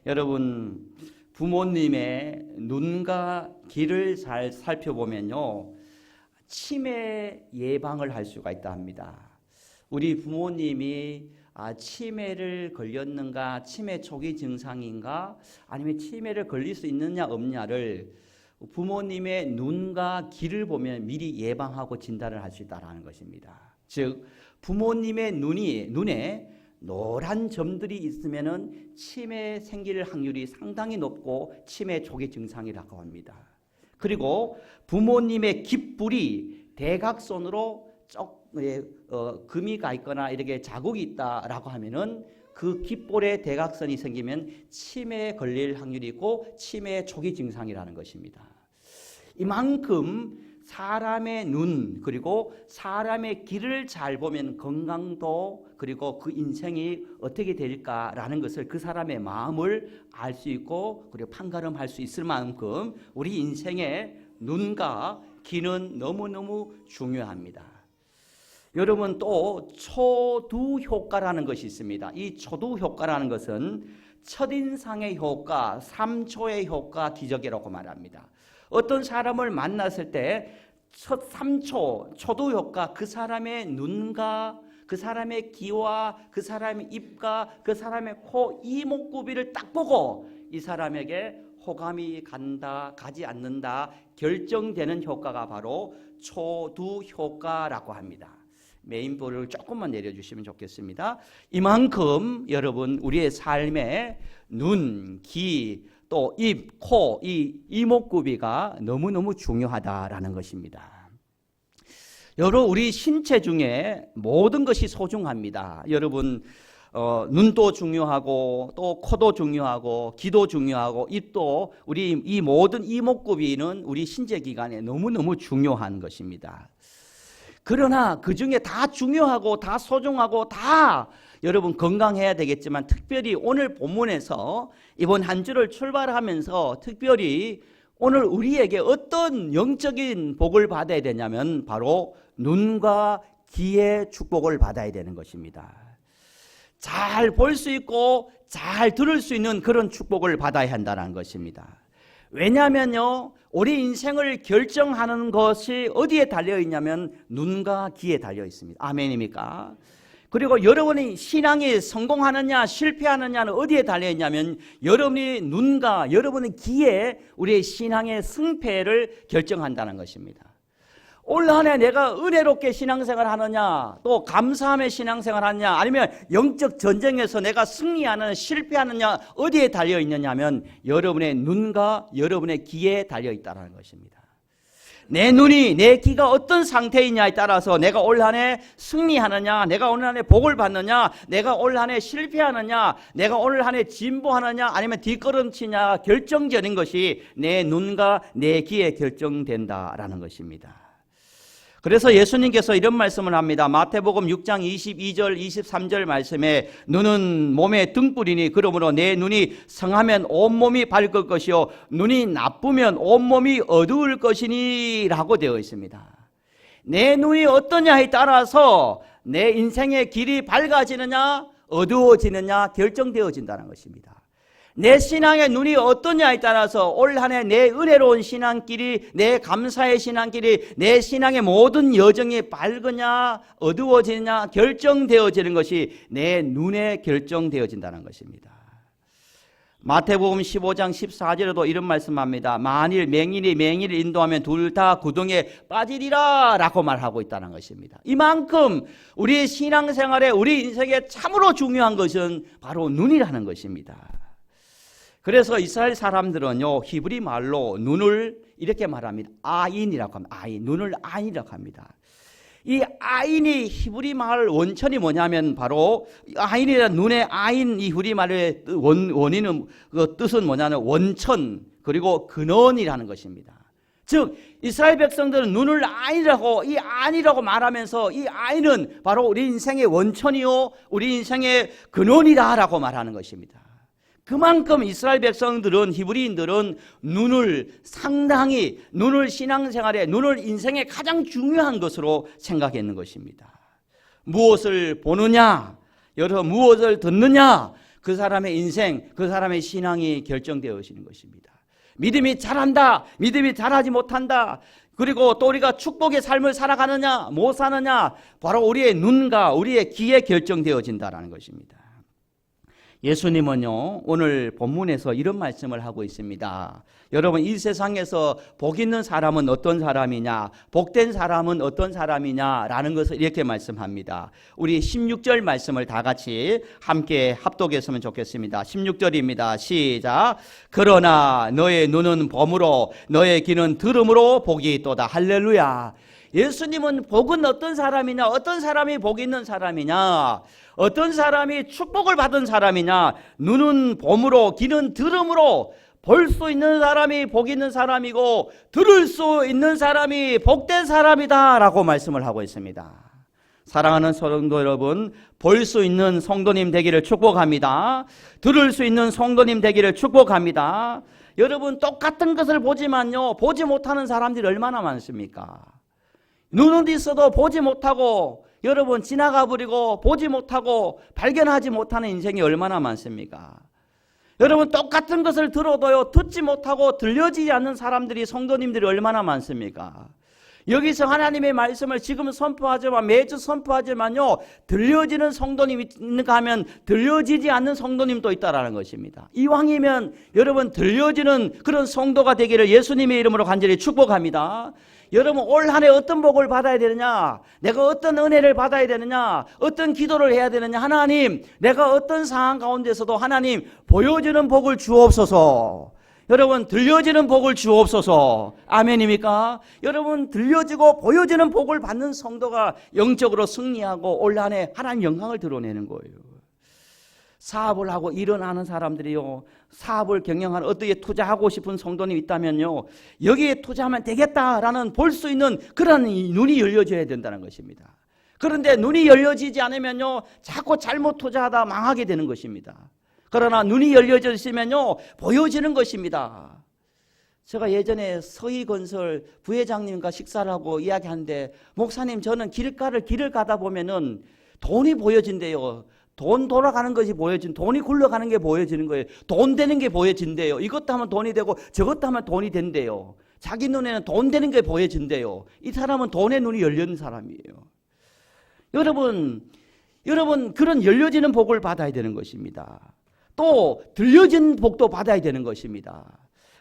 여러분, 부모님의 눈과 귀를 잘 살펴보면요, 치매 예방을 할 수가 있다 합니다. 우리 부모님이 치매를 걸렸는가, 치매 초기 증상인가, 아니면 치매를 걸릴 수 있느냐 없냐를 부모님의 눈과 귀를 보면 미리 예방하고 진단을 할 수 있다는 것입니다. 즉 부모님의 눈에 노란 점들이 있으면은 치매 생길 확률이 상당히 높고 치매 초기 증상이라고 합니다. 그리고 부모님의 귓불이 대각선으로 금이 가 있거나 이렇게 자국이 있다라고 하면은 그 귓볼에 대각선이 생기면 치매에 걸릴 확률이 있고 치매 초기 증상이라는 것입니다. 이만큼 사람의 눈 그리고 사람의 귀를 잘 보면 건강도 그리고 그 인생이 어떻게 될까라는 것을 그 사람의 마음을 알 수 있고 그리고 판가름할 수 있을 만큼 우리 인생의 눈과 귀는 너무너무 중요합니다. 여러분, 또 초두 효과라는 것이 있습니다. 이 초두 효과라는 것은 첫인상의 효과, 3초의 효과 기적이라고 말합니다. 어떤 사람을 만났을 때 첫 3초 초두 효과, 그 사람의 눈과 그 사람의 귀와 그 사람의 입과 그 사람의 코, 이목구비를 딱 보고 이 사람에게 호감이 간다, 가지 않는다 결정되는 효과가 바로 초두 효과라고 합니다. 메인볼을 조금만 내려주시면 좋겠습니다. 이만큼 여러분 우리의 삶에 눈, 귀, 또 입, 코, 이 이목구비가 너무너무 중요하다라는 것입니다. 여러분, 우리 신체 중에 모든 것이 소중합니다. 여러분, 눈도 중요하고 또 코도 중요하고 귀도 중요하고 입도, 우리 이 모든 이목구비는 우리 신체 기관에 너무너무 중요한 것입니다. 그러나 그 중에 다 중요하고 다 소중하고 다 여러분 건강해야 되겠지만, 특별히 오늘 본문에서 이번 한 주를 출발하면서 특별히 오늘 우리에게 어떤 영적인 복을 받아야 되냐면 바로 눈과 귀의 축복을 받아야 되는 것입니다. 잘 볼 수 있고 잘 들을 수 있는 그런 축복을 받아야 한다는 것입니다. 왜냐하면요, 우리 인생을 결정하는 것이 어디에 달려 있냐면 눈과 귀에 달려 있습니다. 아멘입니까? 그리고 여러분이 신앙이 성공하느냐 실패하느냐는 어디에 달려 있냐면 여러분이 눈과 여러분의 귀에 우리의 신앙의 승패를 결정한다는 것입니다. 올 한 해 내가 은혜롭게 신앙생활 하느냐, 또 감사함의 신앙생활 하느냐, 아니면 영적 전쟁에서 내가 승리하느냐 실패하느냐 어디에 달려 있느냐 하면 여러분의 눈과 여러분의 귀에 달려 있다는 것입니다. 내 눈이, 내 귀가 어떤 상태이냐에 따라서 내가 올 한 해 승리하느냐, 내가 올 한 해 복을 받느냐, 내가 올 한 해 실패하느냐, 내가 올 한 해 진보하느냐 아니면 뒷걸음치냐 결정적인 것이 내 눈과 내 귀에 결정된다라는 것입니다. 그래서 예수님께서 이런 말씀을 합니다. 마태복음 6장 22절 23절 말씀에 눈은 몸의 등불이니 그러므로 내 눈이 성하면 온몸이 밝을 것이요 눈이 나쁘면 온몸이 어두울 것이니 라고 되어 있습니다. 내 눈이 어떠냐에 따라서 내 인생의 길이 밝아지느냐 어두워지느냐 결정되어진다는 것입니다. 내 신앙의 눈이 어떠냐에 따라서 올 한 해 내 은혜로운 신앙길이, 내 감사의 신앙길이, 내 신앙의 모든 여정이 밝으냐 어두워지느냐 결정되어지는 것이 내 눈에 결정되어진다는 것입니다. 마태복음 15장 14절에도 이런 말씀합니다. 만일 맹인이 맹인을 인도하면 둘 다 구덩이에 빠지리라 라고 말하고 있다는 것입니다. 이만큼 우리의 신앙생활에 우리 인생에 참으로 중요한 것은 바로 눈이라는 것입니다. 그래서 이스라엘 사람들은요, 히브리 말로 눈을 이렇게 말합니다. 아인이라고 합니다. 아인, 눈을 아인이라고 합니다. 이 아인이 히브리 말 원천이 뭐냐면 바로 아인이란 눈의 아인, 이 히브리 말의 원인은 그 뜻은 뭐냐면 원천 그리고 근원이라는 것입니다. 즉 이스라엘 백성들은 눈을 아인이라고, 이 아인이라고 말하면서 이 아인은 바로 우리 인생의 원천이요 우리 인생의 근원이다라고 말하는 것입니다. 그만큼 이스라엘 백성들은, 히브리인들은 눈을 상당히, 눈을 신앙생활에, 눈을 인생의 가장 중요한 것으로 생각했는 것입니다. 무엇을 보느냐, 여러 무엇을 듣느냐, 그 사람의 인생, 그 사람의 신앙이 결정되어지는 것입니다. 믿음이 잘한다, 믿음이 잘하지 못한다, 그리고 또 우리가 축복의 삶을 살아가느냐 못 사느냐, 바로 우리의 눈과 우리의 귀에 결정되어진다는 것입니다. 예수님은요, 오늘 본문에서 이런 말씀을 하고 있습니다. 여러분, 이 세상에서 복 있는 사람은 어떤 사람이냐, 복된 사람은 어떤 사람이냐라는 것을 이렇게 말씀합니다. 우리 16절 말씀을 다 같이 함께 합독했으면 좋겠습니다. 16절입니다. 시작. 그러나 너의 눈은 범으로 너의 귀는 들음으로 복이 있도다. 할렐루야. 예수님은 복은 어떤 사람이냐, 어떤 사람이 복 있는 사람이냐, 어떤 사람이 축복을 받은 사람이냐, 눈은 봄으로 귀는 들음으로 볼 수 있는 사람이 복 있는 사람이고 들을 수 있는 사람이 복된 사람이다 라고 말씀을 하고 있습니다. 사랑하는 성도 여러분, 볼 수 있는 성도님 되기를 축복합니다. 들을 수 있는 성도님 되기를 축복합니다. 여러분, 똑같은 것을 보지만요, 보지 못하는 사람들이 얼마나 많습니까? 눈은 있어도 보지 못하고, 여러분, 지나가 버리고 보지 못하고 발견하지 못하는 인생이 얼마나 많습니까? 여러분, 똑같은 것을 들어도요, 듣지 못하고 들려지지 않는 사람들이, 성도님들이 얼마나 많습니까? 여기서 하나님의 말씀을 지금 선포하지만, 매주 선포하지만요, 들려지는 성도님이 있는가 하면 들려지지 않는 성도님도 있다라는 것입니다. 이왕이면 여러분, 들려지는 그런 성도가 되기를 예수님의 이름으로 간절히 축복합니다. 여러분, 올 한 해 어떤 복을 받아야 되느냐, 내가 어떤 은혜를 받아야 되느냐, 어떤 기도를 해야 되느냐, 하나님, 내가 어떤 상황 가운데서도 하나님 보여주는 복을 주옵소서. 여러분, 들려지는 복을 주옵소서. 아멘입니까? 여러분, 들려지고 보여지는 복을 받는 성도가 영적으로 승리하고 올 한 해 하나님 영광을 드러내는 거예요. 사업을 하고 일어나는 사람들이요, 사업을 경영하는, 어떻게 투자하고 싶은 성도님이 있다면요, 여기에 투자하면 되겠다라는 볼 수 있는 그런 눈이 열려져야 된다는 것입니다. 그런데 눈이 열려지지 않으면요, 자꾸 잘못 투자하다 망하게 되는 것입니다. 그러나 눈이 열려져 있으면요, 보여지는 것입니다. 제가 예전에 서희건설 부회장님과 식사를 하고 이야기하는데, 목사님, 저는 길을 가다 보면은 돈이 보여진대요. 돈 돌아가는 것이 돈이 굴러가는 게 보여지는 거예요. 돈 되는 게 보여진대요. 이것도 하면 돈이 되고 저것도 하면 돈이 된대요. 자기 눈에는 돈 되는 게 보여진대요. 이 사람은 돈의 눈이 열린 사람이에요. 여러분, 그런 열려지는 복을 받아야 되는 것입니다. 또 들려진 복도 받아야 되는 것입니다.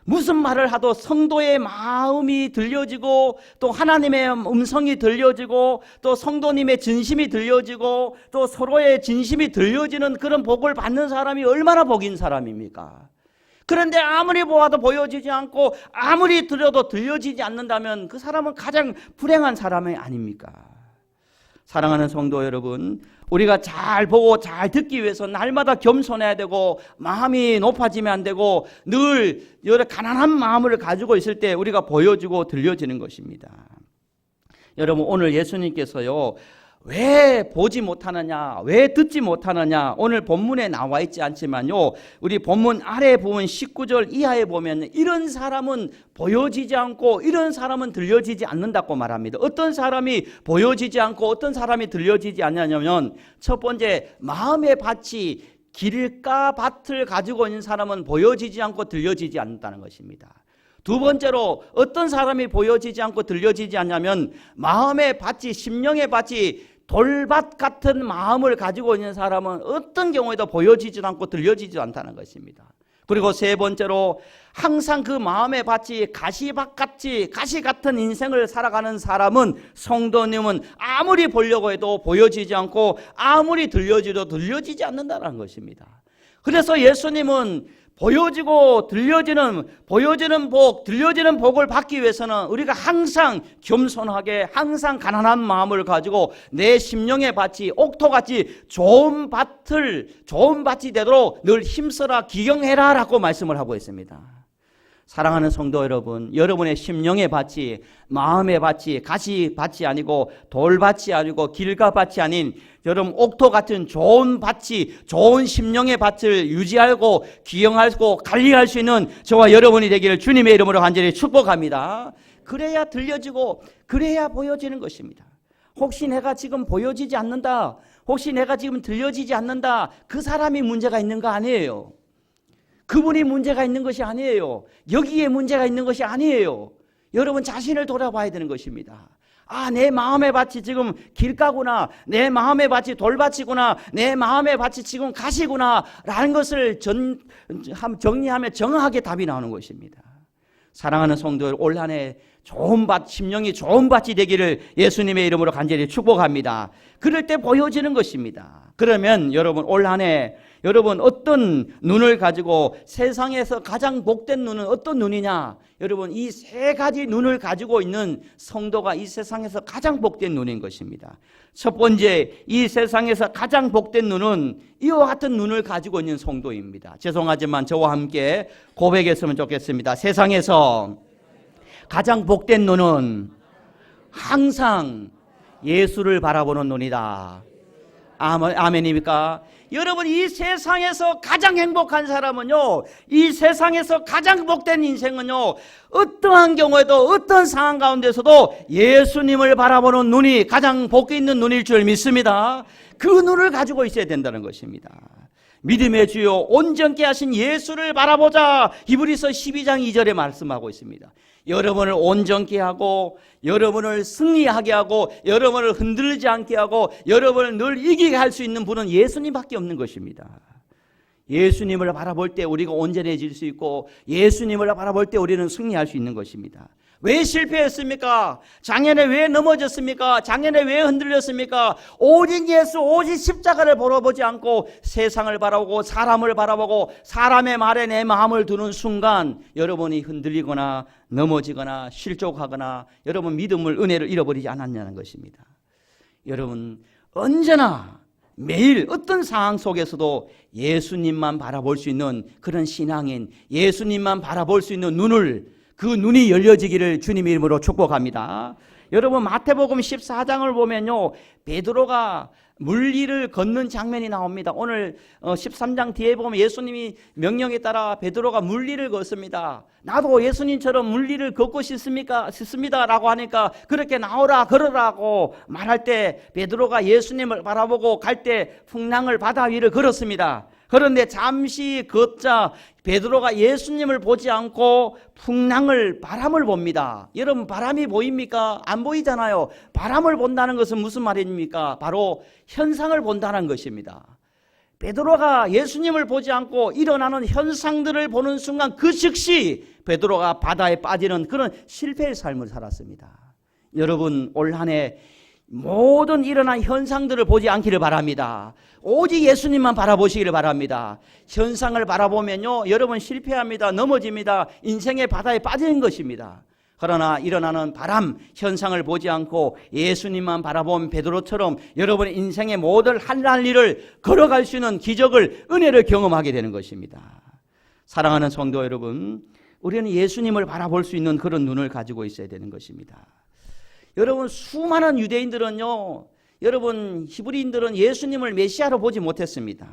무슨 말을 하도 성도의 마음이 들려지고, 또 하나님의 음성이 들려지고, 또 성도님의 진심이 들려지고, 또 서로의 진심이 들려지는 그런 복을 받는 사람이 얼마나 복인 사람입니까? 그런데 아무리 보아도 보여지지 않고 아무리 들어도 들려지지 않는다면 그 사람은 가장 불행한 사람이 아닙니까? 사랑하는 성도 여러분, 우리가 잘 보고 잘 듣기 위해서 날마다 겸손해야 되고, 마음이 높아지면 안 되고, 늘 여러 가난한 마음을 가지고 있을 때 우리가 보여지고 들려지는 것입니다. 여러분, 오늘 예수님께서요, 왜 보지 못하느냐, 왜 듣지 못하느냐, 오늘 본문에 나와 있지 않지만요, 우리 본문 아래 부분 19절 이하에 보면 이런 사람은 보여지지 않고 이런 사람은 들려지지 않는다고 말합니다. 어떤 사람이 보여지지 않고 어떤 사람이 들려지지 않냐면, 첫 번째, 마음의 밭이 길가 밭을 가지고 있는 사람은 보여지지 않고 들려지지 않는다는 것입니다. 두 번째로, 어떤 사람이 보여지지 않고 들려지지 않냐면, 마음의 밭이, 심령의 밭이 돌밭 같은 마음을 가지고 있는 사람은 어떤 경우에도 보여지지도 않고 들려지지도 않다는 것입니다. 그리고 세 번째로, 항상 그 마음의 밭이 가시밭같이, 가시 같은 인생을 살아가는 사람은, 성도님은 아무리 보려고 해도 보여지지 않고 아무리 들려지도 들려지지 않는다는 것입니다. 그래서 예수님은 보여지고 들려지는 복, 들려지는 복을 받기 위해서는 우리가 항상 겸손하게, 항상 가난한 마음을 가지고 내 심령의 밭이 옥토같이 좋은 밭이 되도록 늘 힘써라, 기경해라 라고 말씀을 하고 있습니다. 사랑하는 성도 여러분, 여러분의 심령의 밭이, 마음의 밭이 가시밭이 아니고 돌밭이 아니고 길가밭이 아닌 여러분 옥토 같은 좋은 밭이, 좋은 심령의 밭을 유지하고 기영하고 관리할 수 있는 저와 여러분이 되기를 주님의 이름으로 간절히 축복합니다. 그래야 들려지고 그래야 보여지는 것입니다. 혹시 내가 지금 보여지지 않는다, 혹시 내가 지금 들려지지 않는다, 그 사람이 문제가 있는 거 아니에요. 그분이 문제가 있는 것이 아니에요. 여기에 문제가 있는 것이 아니에요. 여러분 자신을 돌아봐야 되는 것입니다. 아, 내 마음의 밭이 지금 길가구나, 내 마음의 밭이 돌밭이구나, 내 마음의 밭이 지금 가시구나 라는 것을 정리하면 정확하게 답이 나오는 것입니다. 사랑하는 성도들, 올 한 해 좋은 밭, 심령이 좋은 밭이 되기를 예수님의 이름으로 간절히 축복합니다. 그럴 때 보여지는 것입니다. 그러면 여러분 올 한 해 여러분 어떤 눈을 가지고, 세상에서 가장 복된 눈은 어떤 눈이냐? 여러분 이 세 가지 눈을 가지고 있는 성도가 이 세상에서 가장 복된 눈인 것입니다. 첫 번째, 이 세상에서 가장 복된 눈은 이와 같은 눈을 가지고 있는 성도입니다. 죄송하지만 저와 함께 고백했으면 좋겠습니다. 세상에서 가장 복된 눈은 항상 예수를 바라보는 눈이다. 아멘입니까? 여러분 이 세상에서 가장 행복한 사람은요, 이 세상에서 가장 복된 인생은요, 어떠한 경우에도 어떤 상황 가운데서도 예수님을 바라보는 눈이 가장 복 있는 눈일 줄 믿습니다. 그 눈을 가지고 있어야 된다는 것입니다. 믿음의 주요 온전케 하신 예수를 바라보자, 히브리서 12장 2절에 말씀하고 있습니다. 여러분을 온전케 하고, 여러분을 승리하게 하고, 여러분을 흔들리지 않게 하고, 여러분을 늘 이기게 할 수 있는 분은 예수님밖에 없는 것입니다. 예수님을 바라볼 때 우리가 온전해질 수 있고, 예수님을 바라볼 때 우리는 승리할 수 있는 것입니다. 왜 실패했습니까? 작년에 왜 넘어졌습니까? 작년에 왜 흔들렸습니까? 오직 예수, 오직 십자가를 바라보지 않고 세상을 바라보고 사람을 바라보고 사람의 말에 내 마음을 두는 순간 여러분이 흔들리거나 넘어지거나 실족하거나 여러분 믿음을, 은혜를 잃어버리지 않았냐는 것입니다. 여러분 언제나 매일 어떤 상황 속에서도 예수님만 바라볼 수 있는 그런 신앙인, 예수님만 바라볼 수 있는 눈을, 그 눈이 열려지기를 주님의 이름으로 축복합니다. 여러분 마태복음 14장을 보면요, 베드로가 물리를 걷는 장면이 나옵니다. 오늘 13장 뒤에 보면 예수님이 명령에 따라 베드로가 물리를 걷습니다. 나도 예수님처럼 물리를 걷고 싶습니다 라고 하니까 그렇게 나오라 걸으라고 말할 때 베드로가 예수님을 바라보고 갈 때 풍랑을 바다 위를 걸었습니다. 그런데 잠시 걷자 베드로가 예수님을 보지 않고 풍랑을, 바람을 봅니다. 여러분 바람이 보입니까? 안 보이잖아요. 바람을 본다는 것은 무슨 말입니까? 바로 현상을 본다는 것입니다. 베드로가 예수님을 보지 않고 일어나는 현상들을 보는 순간 그 즉시 베드로가 바다에 빠지는 그런 실패의 삶을 살았습니다. 여러분 올 한 해 모든 일어난 현상들을 보지 않기를 바랍니다. 오직 예수님만 바라보시기를 바랍니다. 현상을 바라보면요, 여러분 실패합니다. 넘어집니다. 인생의 바다에 빠지는 것입니다. 그러나 일어나는 바람, 현상을 보지 않고 예수님만 바라본 베드로처럼 여러분의 인생의 모든 할 일을 걸어갈 수 있는 기적을, 은혜를 경험하게 되는 것입니다. 사랑하는 성도 여러분, 우리는 예수님을 바라볼 수 있는 그런 눈을 가지고 있어야 되는 것입니다. 여러분 수많은 유대인들은요, 여러분 히브리인들은 예수님을 메시아로 보지 못했습니다.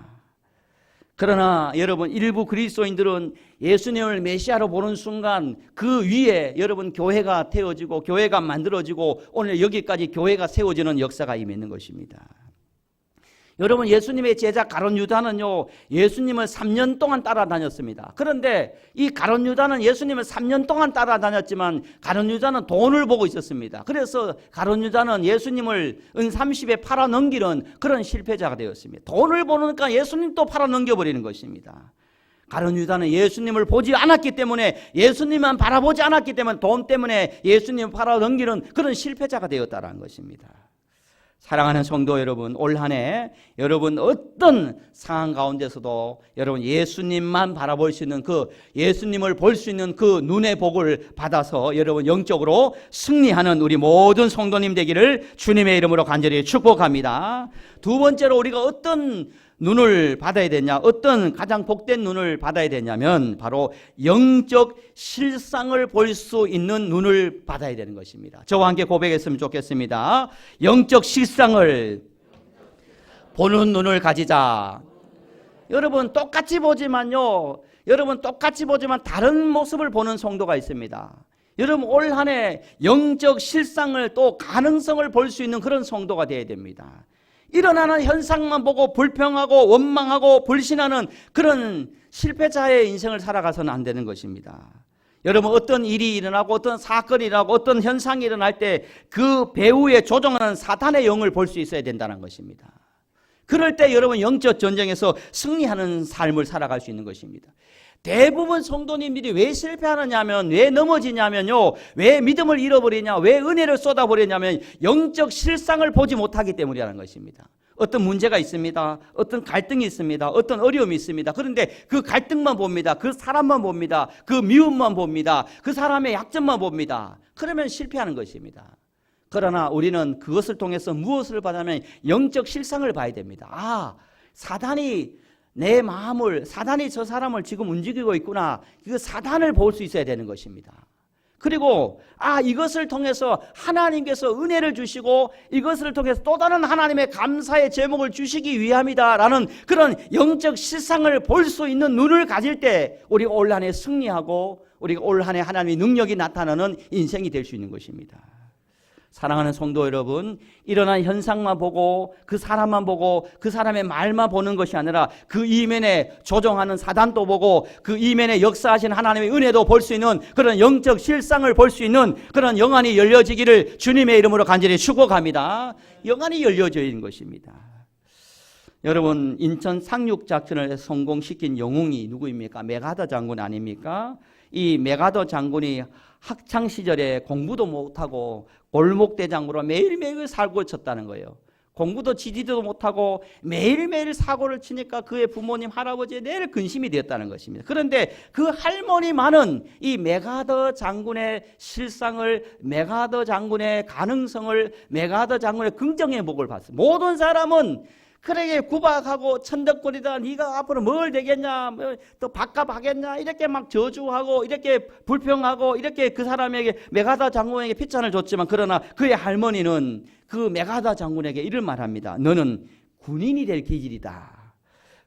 그러나 여러분 일부 그리스도인들은 예수님을 메시아로 보는 순간 그 위에 여러분 교회가 태워지고 교회가 만들어지고 오늘 여기까지 교회가 세워지는 역사가 임했는 것입니다. 여러분 예수님의 제자 가룟 유다는요, 예수님을 3년 동안 따라다녔습니다. 그런데 이 가룟 유다는 예수님을 3년 동안 따라다녔지만 가룟 유다는 돈을 보고 있었습니다. 그래서 가룟 유다는 예수님을 은 30에 팔아넘기는 그런 실패자가 되었습니다. 돈을 보니까 예수님도 팔아넘겨버리는 것입니다. 가룟 유다는 예수님을 보지 않았기 때문에, 예수님만 바라보지 않았기 때문에 돈 때문에 예수님을 팔아넘기는 그런 실패자가 되었다는 것입니다. 사랑하는 성도 여러분, 올 한 해 여러분 어떤 상황 가운데서도 여러분 예수님만 바라볼 수 있는, 그 예수님을 볼 수 있는 그 눈의 복을 받아서 여러분 영적으로 승리하는 우리 모든 성도님 되기를 주님의 이름으로 간절히 축복합니다. 두 번째로 우리가 어떤 눈을 받아야 되냐, 어떤 가장 복된 눈을 받아야 되냐면 바로 영적 실상을 볼 수 있는 눈을 받아야 되는 것입니다. 저와 함께 고백했으면 좋겠습니다. 영적 실상을 보는 눈을 가지자. 여러분 똑같이 보지만요, 여러분 똑같이 보지만 다른 모습을 보는 성도가 있습니다. 여러분 올 한 해 영적 실상을 또 가능성을 볼 수 있는 그런 성도가 되어야 됩니다. 일어나는 현상만 보고 불평하고 원망하고 불신하는 그런 실패자의 인생을 살아가서는 안 되는 것입니다. 여러분, 어떤 일이 일어나고 어떤 사건이 일어나고 어떤 현상이 일어날 때 그 배후에 조종하는 사탄의 영을 볼 수 있어야 된다는 것입니다. 그럴 때 여러분 영적 전쟁에서 승리하는 삶을 살아갈 수 있는 것입니다. 대부분 성도님들이 왜 실패하느냐면, 왜 넘어지냐면요, 왜 믿음을 잃어버리냐, 왜 은혜를 쏟아버리냐면 영적 실상을 보지 못하기 때문이라는 것입니다. 어떤 문제가 있습니다. 어떤 갈등이 있습니다. 어떤 어려움이 있습니다. 그런데 그 갈등만 봅니다. 그 사람만 봅니다. 그 미움만 봅니다. 그 사람의 약점만 봅니다. 그러면 실패하는 것입니다. 그러나 우리는 그것을 통해서 무엇을 받으면 영적 실상을 봐야 됩니다. 아, 사단이 내 마음을, 사단이 저 사람을 지금 움직이고 있구나. 그 사단을 볼 수 있어야 되는 것입니다. 그리고 이것을 통해서 하나님께서 은혜를 주시고 이것을 통해서 또 다른 하나님의 감사의 제목을 주시기 위함이다라는 그런 영적 실상을 볼 수 있는 눈을 가질 때 우리가 올 한 해 승리하고 우리가 올 한 해 하나님의 능력이 나타나는 인생이 될 수 있는 것입니다. 사랑하는 성도 여러분, 일어난 현상만 보고 그 사람만 보고 그 사람의 말만 보는 것이 아니라 그 이면에 조종하는 사단도 보고 그 이면에 역사하신 하나님의 은혜도 볼 수 있는 그런 영적 실상을 볼 수 있는 그런 영안이 열려지기를 주님의 이름으로 간절히 축복합니다. 영안이 열려져 있는 것입니다. 여러분, 인천 상륙작전을 성공시킨 영웅이 누구입니까? 메가더 장군 아닙니까? 이 메가더 장군이 학창시절에 공부도 못하고 골목대장으로 매일매일 사고를 쳤다는 거예요. 공부도 지지도 못하고 매일매일 사고를 치니까 그의 부모님, 할아버지의 늘 근심이 되었다는 것입니다. 그런데 그 할머니만은 이 메가더 장군의 실상을, 메가더 장군의 가능성을, 메가더 장군의 긍정의 복을 봤어요. 모든 사람은 그러게 구박하고 천덕거리다 네가 앞으로 뭘 되겠냐, 또 밥값하겠냐 이렇게 막 저주하고 이렇게 불평하고 이렇게 그 사람에게 메가더 장군에게 핏잔을 줬지만 그러나 그의 할머니는 그 메가더 장군에게 이를 말합니다. 너는 군인이 될 기질이다.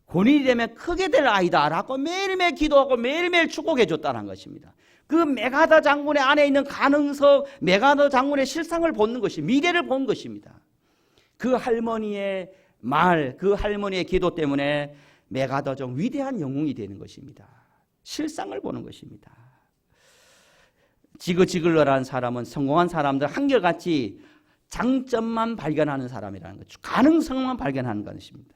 군인이 되면 크게 될 아이다 라고 매일매일 기도하고 매일매일 축복해 줬다는 것입니다. 그 메가더 장군의 안에 있는 가능성, 메가더 장군의 실상을 보는 것이 미래를 본 것입니다. 그 할머니의 말, 그 할머니의 기도 때문에 메가더 중 위대한 영웅이 되는 것입니다. 실상을 보는 것입니다. 지그지글러라는 사람은 성공한 사람들 한결같이 장점만 발견하는 사람이라는 거죠. 가능성만 발견하는 것입니다.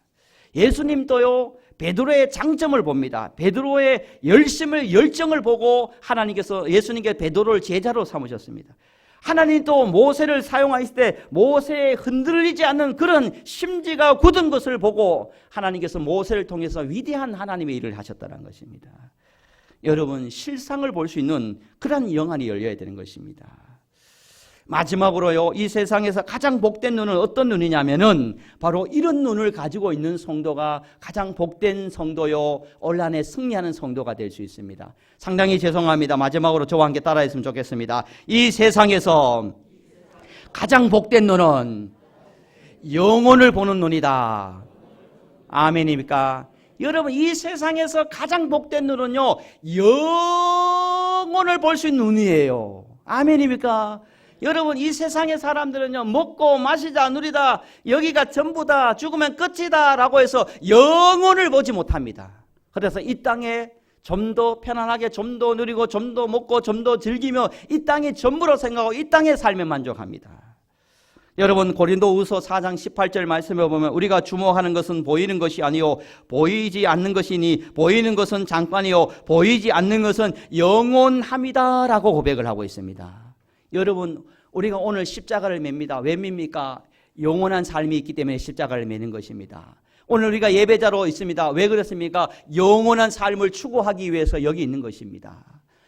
예수님도요, 베드로의 장점을 봅니다. 베드로의 열정을 보고 하나님께서 예수님께 베드로를 제자로 삼으셨습니다. 하나님 또 모세를 사용하실 때 모세에 흔들리지 않는 그런 심지가 굳은 것을 보고 하나님께서 모세를 통해서 위대한 하나님의 일을 하셨다는 것입니다. 여러분, 실상을 볼 수 있는 그런 영안이 열려야 되는 것입니다. 마지막으로요, 이 세상에서 가장 복된 눈은 어떤 눈이냐면은 바로 이런 눈을 가지고 있는 성도가 가장 복된 성도요, 올 한 해 승리하는 성도가 될 수 있습니다. 상당히 죄송합니다. 마지막으로 저와 함께 따라했으면 좋겠습니다. 이 세상에서 가장 복된 눈은 영혼을 보는 눈이다. 아멘입니까? 여러분, 이 세상에서 가장 복된 눈은요, 영혼을 볼 수 있는 눈이에요. 아멘입니까? 여러분, 이 세상의 사람들은요, 먹고 마시자 누리다, 여기가 전부다, 죽으면 끝이다 라고 해서 영혼을 보지 못합니다. 그래서 이 땅에 좀 더 편안하게, 좀 더 누리고, 좀 더 먹고, 좀 더 즐기며 이 땅이 전부로 생각하고 이 땅의 삶에 만족합니다. 여러분, 고린도후서 4장 18절 말씀에 보면 우리가 주목하는 것은 보이는 것이 아니요 보이지 않는 것이니 보이는 것은 잠깐이요 보이지 않는 것은 영원함이다 라고 고백을 하고 있습니다. 여러분, 우리가 오늘 십자가를 맵니다. 왜 맵니까? 영원한 삶이 있기 때문에 십자가를 매는 것입니다. 오늘 우리가 예배자로 있습니다. 왜 그렇습니까? 영원한 삶을 추구하기 위해서 여기 있는 것입니다.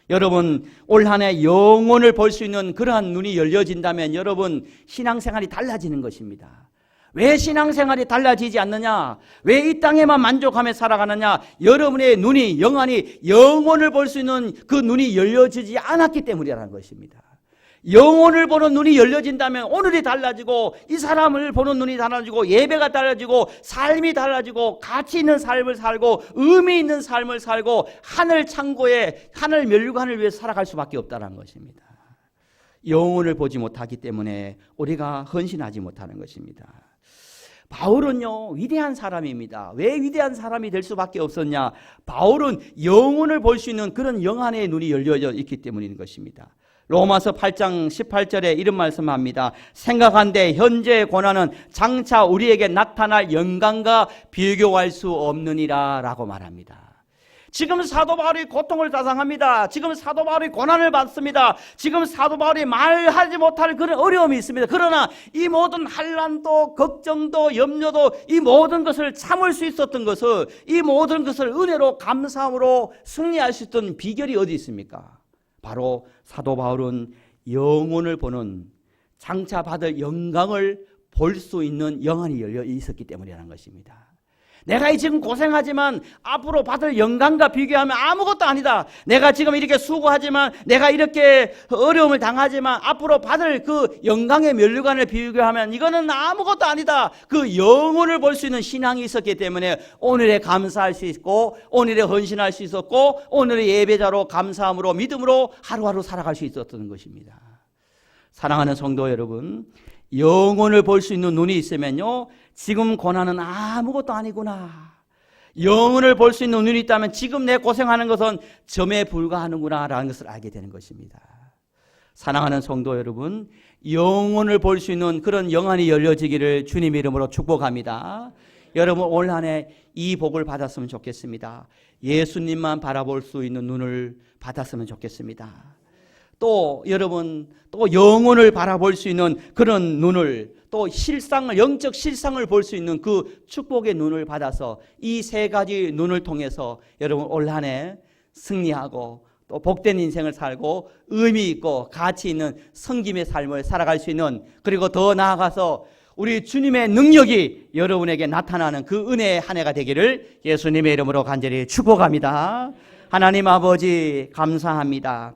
여러분, 올 한 해 영혼을 볼 수 있는 그러한 눈이 열려진다면 여러분, 신앙생활이 달라지는 것입니다. 왜 신앙생활이 달라지지 않느냐? 왜 이 땅에만 만족하며 살아가느냐? 여러분의 눈이, 영안이 영혼을 볼 수 있는 그 눈이 열려지지 않았기 때문이라는 것입니다. 영혼을 보는 눈이 열려진다면 오늘이 달라지고 이 사람을 보는 눈이 달라지고 예배가 달라지고 삶이 달라지고 가치 있는 삶을 살고 의미 있는 삶을 살고 하늘 창고에 하늘 멸류관을 위해 살아갈 수밖에 없다는 것입니다. 영혼을 보지 못하기 때문에 우리가 헌신하지 못하는 것입니다. 바울은요, 위대한 사람입니다. 왜 위대한 사람이 될 수밖에 없었냐? 바울은 영혼을 볼 수 있는 그런 영안의 눈이 열려져 있기 때문인 것입니다. 로마서 8장 18절에 이런 말씀합니다. 생각한데 현재의 고난은 장차 우리에게 나타날 영광과 비교할 수 없느니라 라고 말합니다. 지금 사도 바울이 고통을 자상합니다. 지금 사도 바울이 고난을 받습니다. 지금 사도 바울이 말하지 못할 그런 어려움이 있습니다. 그러나 이 모든 환난도 걱정도 염려도 이 모든 것을 참을 수 있었던 것을, 이 모든 것을 은혜로 감사함으로 승리할 수 있던 비결이 어디 있습니까? 바로 사도 바울은 영혼을 보는, 장차 받을 영광을 볼 수 있는 영안이 열려 있었기 때문이라는 것입니다. 내가 지금 고생하지만 앞으로 받을 영광과 비교하면 아무것도 아니다. 내가 지금 이렇게 수고하지만, 내가 이렇게 어려움을 당하지만 앞으로 받을 그 영광의 면류관을 비교하면 이거는 아무것도 아니다. 그 영혼을 볼 수 있는 신앙이 있었기 때문에 오늘에 감사할 수 있고, 오늘에 헌신할 수 있었고, 오늘의 예배자로 감사함으로 믿음으로 하루하루 살아갈 수 있었던 것입니다. 사랑하는 성도 여러분, 영혼을 볼 수 있는 눈이 있으면요, 지금 고난은 아무것도 아니구나. 영혼을 볼 수 있는 눈이 있다면 지금 내 고생하는 것은 점에 불과하는구나 라는 것을 알게 되는 것입니다. 사랑하는 성도 여러분, 영혼을 볼 수 있는 그런 영안이 열려지기를 주님 이름으로 축복합니다. 여러분 올 한 해 이 복을 받았으면 좋겠습니다. 예수님만 바라볼 수 있는 눈을 받았으면 좋겠습니다. 또 여러분, 또 영혼을 바라볼 수 있는 그런 눈을, 또 실상을, 영적 실상을 볼 수 있는 그 축복의 눈을 받아서 이 세 가지 눈을 통해서 여러분 올 한 해 승리하고 또 복된 인생을 살고 의미 있고 가치 있는 섬김의 삶을 살아갈 수 있는, 그리고 더 나아가서 우리 주님의 능력이 여러분에게 나타나는 그 은혜의 한 해가 되기를 예수님의 이름으로 간절히 축복합니다. 하나님 아버지 감사합니다.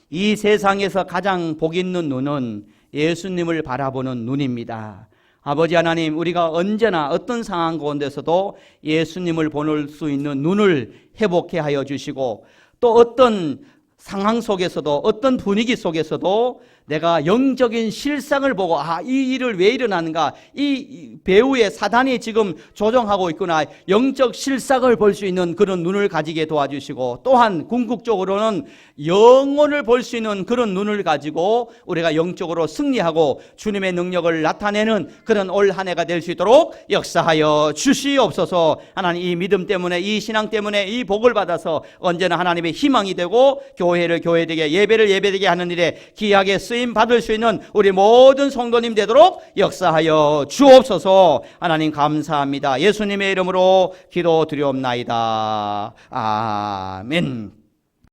이 세상에서 가장 복 있는 눈은 예수님을 바라보는 눈입니다. 아버지 하나님, 우리가 언제나 어떤 상황 가운데서도 예수님을 볼 수 있는 눈을 회복해 하여 주시고, 또 어떤 상황 속에서도, 어떤 분위기 속에서도 내가 영적인 실상을 보고, 이 일을 왜 일어나는가, 이 배후에 사단이 지금 조종하고 있구나, 영적 실상을 볼 수 있는 그런 눈을 가지게 도와주시고, 또한 궁극적으로는 영혼을 볼 수 있는 그런 눈을 가지고 우리가 영적으로 승리하고 주님의 능력을 나타내는 그런 올 한 해가 될 수 있도록 역사하여 주시옵소서. 하나님, 이 믿음 때문에, 이 신앙 때문에 이 복을 받아서 언제나 하나님의 희망이 되고 교회를 교회되게, 예배를 예배되게 하는 일에 귀하게 쓰임 받을 수 있는 우리 모든 성도님 되도록 역사하여 주옵소서. 하나님 감사합니다. 예수님의 이름으로 기도드리옵나이다. 아멘.